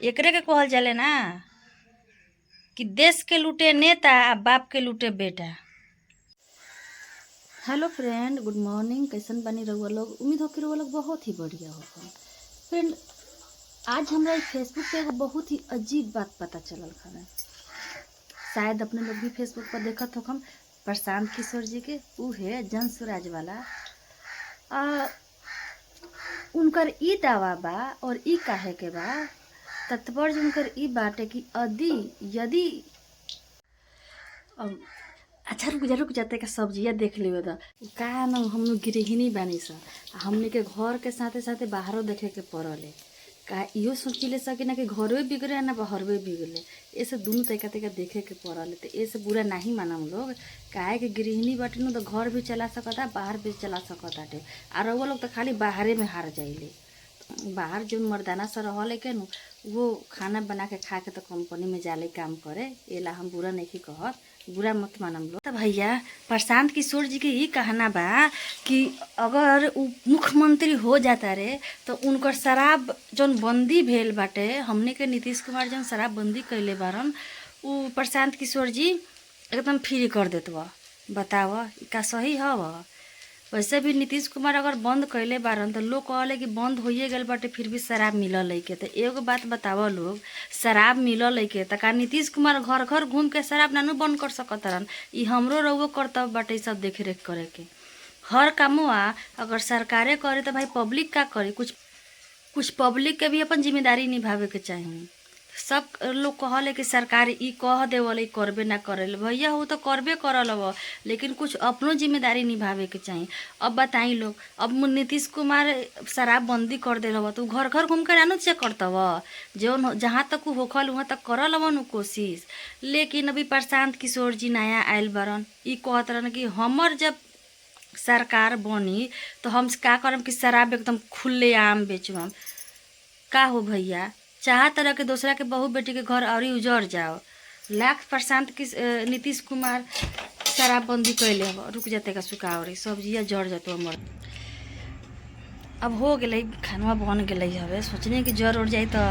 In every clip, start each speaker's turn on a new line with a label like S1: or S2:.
S1: एकरे के कहल जाले ना कि देश के लूटे नेता आ बाप के लूटे बेटा। Hello friend, good morning. कैसन बनी रहुआ लोग? उम्मीद हो कि रहुआ लोग बहुत ही बढ़िया हो। फ्रेंड, आज हमरा फेसबुक पे एगो बहुत ही अजीब बात पता चलल खा। शायद अपने लोग भी फेसबुक पर देखत हो। हम प्रशांत किशोर जी के ऊ है जन स्वराज वाला उनकर ई दावा बा और ई काहे के बा तात्पर्य उनकर ई बाटे कि यदि अच्छा रुक जाते का सब्जिया देख लियो तो का न हम लोग गृहिणी बानी सा हमने के घर के साथे साथे बाहरों देखे के पड़ले का इहो सोच ले सके ना कि घरों बिगड़े ना बाहरों बिगड़े। ऐसे दोनों तरीका देखे के पड़ले तो ऐसे बुरा नहीं माना हम लोग। काहे कि गृहिणी बाटे न तो घर भी चला सकता बाहर भी चला सकताटे और वो लोग तो खाली बाहरे में हार जाइले। बाहर जो मर्दाना सा रहले के न वो खाना बना के खा के तो कंपनी में जाले काम करे। एला हम बुरा नहीं कहत, बुरा मत मानम लोग। तो भैया प्रशांत किशोर जी के ये कहना बा कि अगर उ मुख्यमंत्री हो जाता रे तो उनकर शराब जौन बंदी भेल बाटे, हमने के नीतीश कुमार जौन शराब बंदी कैले बारन उ प्रशांत किशोर जी एकदम फ्री कर देत बा। बताव का सही हव? वैसे भी नीतीश कुमार अगर बंद कैले बारन तो लोग कहले कि बंद होइए गल बाटे फिर भी शराब मिलल के। तो एगो बात बताव लोग, शराब मिलल के तो का नीतीश कुमार घर घर घूम के शराब नानू बंद कर सकतरन? ई हमरो रउओ कर्तव्य बाटे सब देख रेख करे के। हर कामवा अगर सरकारे करे तो भाई पब्लिक का करे? कुछ पब्लिक के भी अपन जिम्मेदारी निभावे के चाहिए। सब लोग कहले कि सरकार ई कह देवल करबे ना करेल। भैया हो तो करबे करल अब, लेकिन कुछ अपनो जिम्मेदारी निभावे के चाहिए। अब बताई लोग, अब नीतीश कुमार शराब बंदी कर दे रहा तो घर घर घूम कर आनो चेक करतव जो जहाँ तक होखल वहाँ तक करल वन कोशिश। लेकिन अभी प्रशांत किशोर जी नया आयल बरन ई कहत रहन कि हमर जब सरकार बनी तो हम का करम कि शराब एकदम खुले आम बेचम। का हो भैया, चाह तरह के दूसरा के बहू बेटी के घर और उजड़ जाओ। लाख प्रशांत की नीतीश कुमार शराबबंदी कैले अब रुक जाते का सुखावरी सब्जिया जड़ जातो हमर। अब हो गए खानवा बन गए हवे, सोचने की जड़ उड़ जाए तो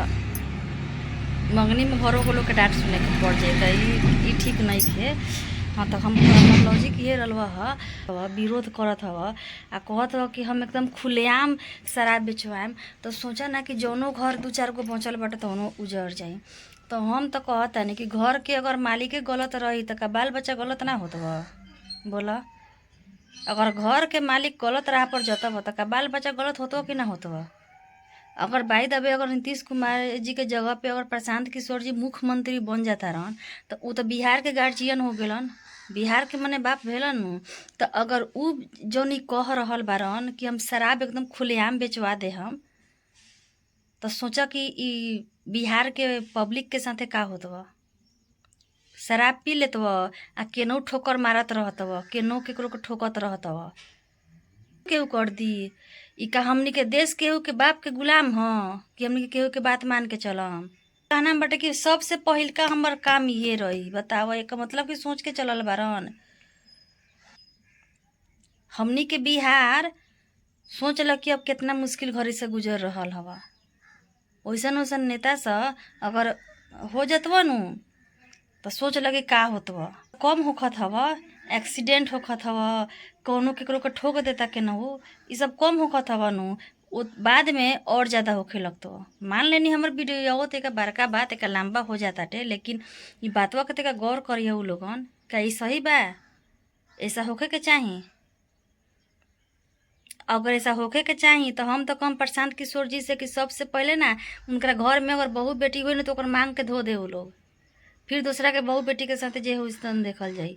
S1: मंगनी में घरों को लोग के डांट सुने के पड़ जाए तो ठीक नहीं खे। हाँ तो हम लॉजिक ये रलवा ह विरोध करत हव आ कहत ह कि हम एकदम खुलेआम शराब बेचवाएम। तो सोचा ना कि जौनो घर दू चार गो बचल बाटे तौनो उजड़ जाई। तो हम तो कहतानी कि घर के अगर मालिके गलत रही तो का बाल बच्चा गलत ना होत बा? बोला, अगर घर के मालिक गलत राह पर जतब तो का बाल बच्चा गलत होतो कि ना होत बा? अगर बाई दबे अगर नीतीश कुमार जी के जगह पे अगर प्रशांत किशोर जी मुख्यमंत्री बन जाता रहन तो उ तो बिहार के गार्जियन हो गलन, बिहार के मने बाप भेलन। तो अगर उ जौन कह रहल बारन कि हम शराब एकदम खुलेआम बेचवा दे हम, तो सोचा कि ई बिहार के पब्लिक के साथे का होत बा? शराब पी लेत बा आ केनहू ठोकर मारत रहत बा, केनहू केकरो के ठोकत रहत बा। केहू कर दी ई का हमनी के देश केहू के बाप के गुलाम ह कि हमनी के केहू के बात मान के चलम? कहना बाटे कि सबसे पहिल का हमर काम ये रही। बताओ, एक मतलब कि सोच के चलल बारन। हमनी के बिहार सोच ल कि अब कितना मुश्किल घड़ी से गुजर रहल हवा। वैसन वैसन नेता सा अगर हो जतव नु तो सोच लगे का होत बा। कम होखत हवा, एक्सीडेंट होखत हवा, कौनो केकरो के ठोक देता के न हो, ई सब कम होखत हवा नु बाद में और ज़्यादा होखे लगतो। मान लेनी हमर वीडियो तेका बड़का बात एक लंबा हो जाताटे, लेकिन ई बातवा के तेका गौर करिए उ लोगन का ई सही बा? ऐसा होखे के चाही? अगर ऐसा होखे के चाही तो हम तो कम प्रशांत किशोर जी से कि सबसे पहले ना उनका घर में अगर बहू बेटी हुई ना तो ओकर मांग के धो दे उ लोग, फिर दूसरा के बहू बेटी के साथ जे हो स्तन देखल जाई।